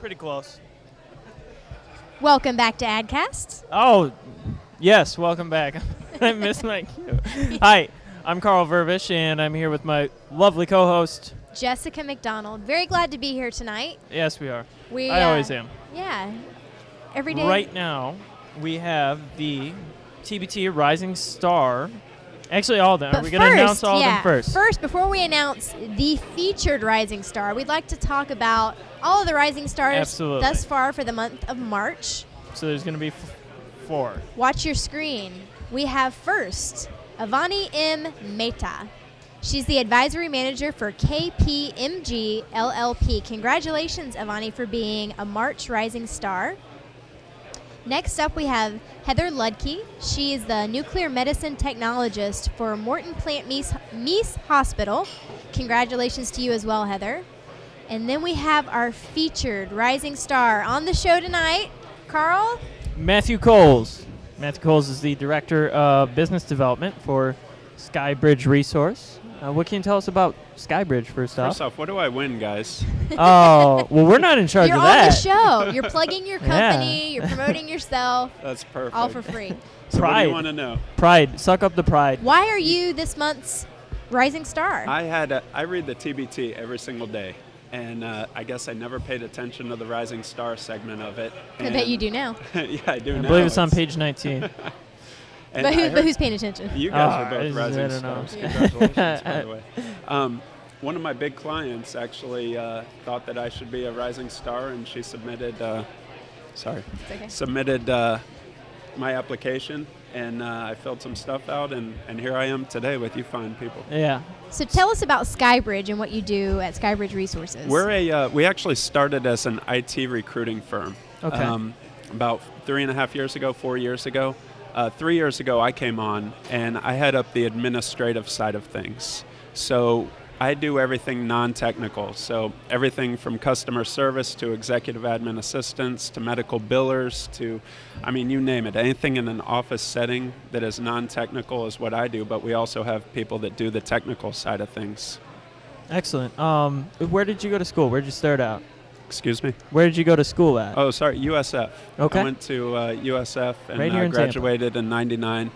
Pretty close. Welcome back to AdCast. Oh, yes, welcome back. I missed my cue. Hi, I'm Carl Vervisch, and I'm here with my lovely co-host. Jessica McDonald. Very glad to be here tonight. Yes, we are. We I always am. Yeah. Every day. Right now, we have the TBT Rising Star. Actually, all of them. But Are we going to announce all yeah, of them first? First, before we announce the featured Rising Star, we'd like to talk about all of the Rising Stars Absolutely. thus far for the month of March. So there's going to be 4. Watch your screen. We have first Avani M. Mehta. She's the advisory manager for KPMG LLP. Congratulations, Avani, for being a March Rising Star. Next up, we have Heather Ludke. She is the nuclear medicine technologist for Morton Plant Meese Hospital. Congratulations to you as well, Heather. And then we have our featured Rising Star on the show tonight, Carl. Matthew Coles. Matthew Coles is the Director of Business Development for SkyBridge Resource. What can you tell us about SkyBridge first off? First off, what do I win, guys? Oh, well, we're not in charge You're of on that. the show. You're plugging your company. You're promoting yourself. That's perfect. All for free. So what do Pride. you want to know? Pride. Suck up the pride. Why are you this month's Rising Star? I read the TBT every single day, and I guess I never paid attention to the Rising Star segment of it. I bet you do now. Yeah, I do I now. believe it's on page 19. And But, I heard who's paying attention? You guys are I both Rising don't know. Stars. Yeah. Congratulations, by the way. One of my big clients actually thought that I should be a Rising Star, and she submitted It's okay. submitted my application, and I filled some stuff out, and here I am today with you fine people. Yeah. So tell us about SkyBridge and what you do at SkyBridge Resources. We actually started as an IT recruiting firm. Okay. About 4 years ago. 3 years ago, I came on, and I head up the administrative side of things. So I do everything non-technical. So everything from customer service to executive admin assistants to medical billers to, I mean, you name it. Anything in an office setting that is non-technical is what I do, but we also have people that do the technical side of things. Excellent. Where did you go to school? Where did you start out? Excuse me? Where did you go to school at? Oh, sorry, USF. Okay. I went to USF and Right here in graduated in '99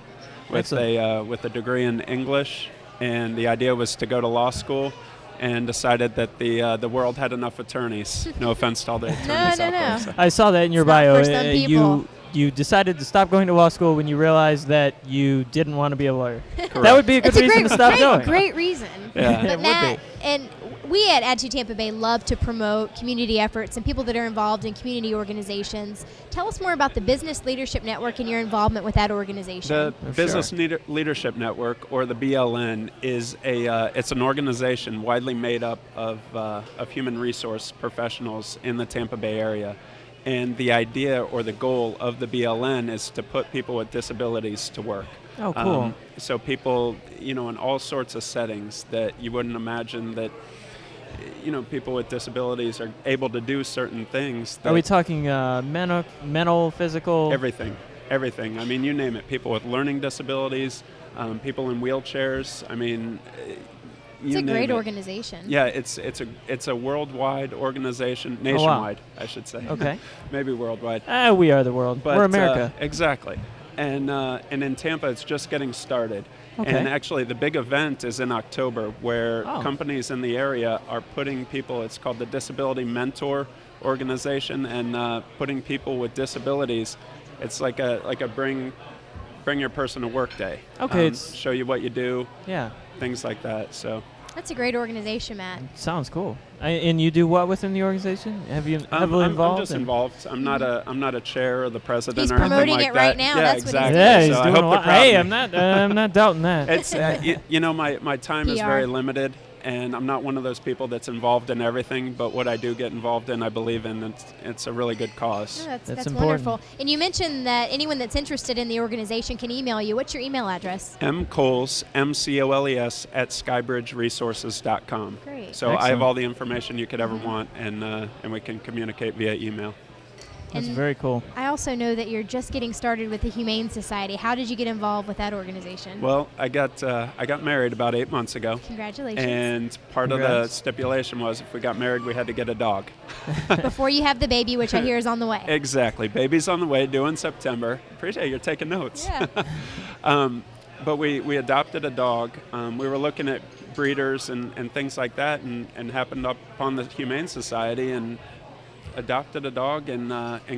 with a degree in English, and the idea was to go to law school, and decided that the world had enough attorneys. No offense to all the attorneys out there. So. I saw that in your It's not bio. for some people. You decided to stop going to law school when you realized that you didn't want to be a lawyer. Correct. That would be a good It's a reason great, to stop great, going. great reason. Yeah. It But would Matt, be. and we at Add to Tampa Bay love to promote community efforts and people that are involved in community organizations. Tell us more about the Business Leadership Network and your involvement with that organization. The Oh, Business sure. Leadership Network, or the BLN, is it's an organization widely made up of human resource professionals in the Tampa Bay area. And the idea or the goal of the BLN is to put people with disabilities to work. Oh, cool. So people, in all sorts of settings that you wouldn't imagine that, people with disabilities are able to do certain things. Are we talking mental, physical? Everything. I mean, you name it. People with learning disabilities, people in wheelchairs. I mean, It's you a name great it. organization. Yeah, it's a worldwide organization, nationwide, I should say. Okay. Maybe worldwide. We are the world. But, We're America. Exactly. And in Tampa, it's just getting started. Okay. And actually, the big event is in October, where Oh. companies in the area are putting people. It's called the Disability Mentor Organization, and putting people with disabilities. It's like a bring your person to work day. Okay, it's- show you what you do, Yeah. things like that. So. That's a great organization, Matt. Sounds cool. And you do what within the organization? Have you heavily I'm involved? just involved. I'm not a chair or the president He's or anything promoting like it right that. now. Yeah, That's what he's exactly. doing. Yeah, he's So I doing hope a they're lot. proud Hey, of me. I'm not doubting that. It's my time is PR. very limited, and I'm not one of those people that's involved in everything. But what I do get involved in, I believe in. It's a really good cause. Yeah, that's important. wonderful. And you mentioned that anyone that's interested in the organization can email you. What's your email address? mcoles, MCOLES at skybridgeresources.com. Great. So I have Excellent. all the information you could ever want, and we can communicate via email. That's And very cool. I also know that you're just getting started with the Humane Society. How did you get involved with that organization? Well, I got married about 8 months ago. Congratulations. And part of the Congrats. stipulation was if we got married, we had to get a dog. Before you have the baby, which I hear is on the way. Exactly. Baby's on the way, due in September. Appreciate you're taking notes. Yeah. But we adopted a dog. We were looking at breeders and things like that, and happened upon the Humane Society and adopted a dog and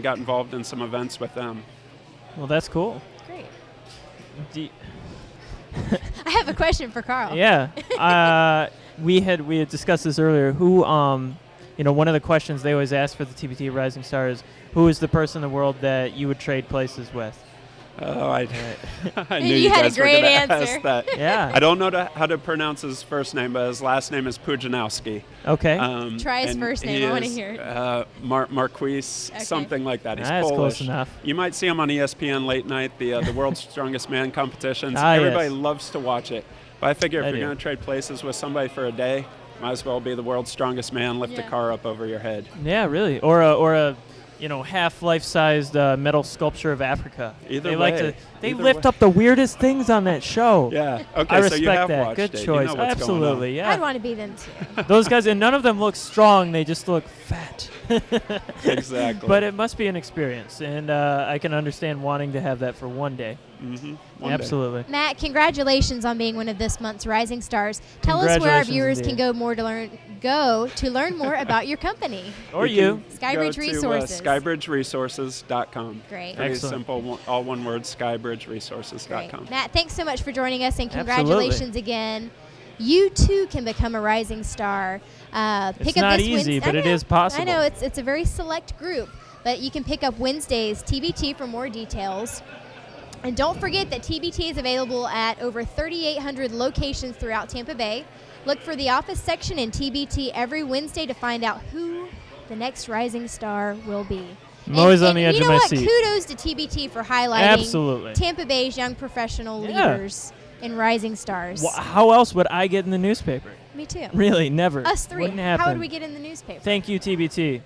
got involved in some events with them. Well, that's cool. Great. Do I have a question for Carl. Yeah. We had discussed this earlier. Who, one of the questions they always ask for the TBT Rising Star is, who is the person in the world that you would trade places with? Oh, I knew You you had a guys were great going to answer. ask that. Yeah. I don't know how to pronounce his first name, but his last name is Pujanowski. Okay. Try his and first name. he I wanna is, hear it. Marquise, Okay. something like that. He's That's Polish. close enough. You might see him on ESPN late night, the World's Strongest Man competitions. Ah, Everybody yes. loves to watch it. But I figure I if do. you're going to trade places with somebody for a day, might as well be the world's strongest man, lift a Yeah. car up over your head. Yeah, really. Or a half life-sized metal sculpture of Africa. Either they way. They Either lift way. up the weirdest things on that show. Yeah. Okay, I so respect you have that. watched Good it. choice. You know what's Absolutely. going Yeah. I'd want to be them too. Those guys, and none of them look strong. They just look fat. on. Exactly. But it must be an experience, and I can understand wanting to have that for one day. One day. Absolutely. Matt, congratulations on being one of this month's Rising Stars. Tell us where our Congratulations viewers indeed. can go to learn more about your company. Or You you. can SkyBridge go Resources. To, skybridgeresources.com. Great. Very Excellent. simple, all one word, skybridgeresources.com. Great. Matt, thanks so much for joining us, and Absolutely. congratulations again. You too can become a Rising Star. It's Pick up not this easy, Wednesday. but it is possible. I know it's a very select group, but you can pick up Wednesdays TBT for more details. And don't forget that TBT is available at over 3,800 locations throughout Tampa Bay. Look for the office section in TBT every Wednesday to find out who the next Rising Star will be. I'm always on the edge you of know my what? seat. Kudos to TBT for highlighting Absolutely. Tampa Bay's young professional Yeah. leaders and rising stars. How else would I get in the newspaper? Me too. Really, never. Us three. Wouldn't How happen. would we get in the newspaper? Thank you, TBT.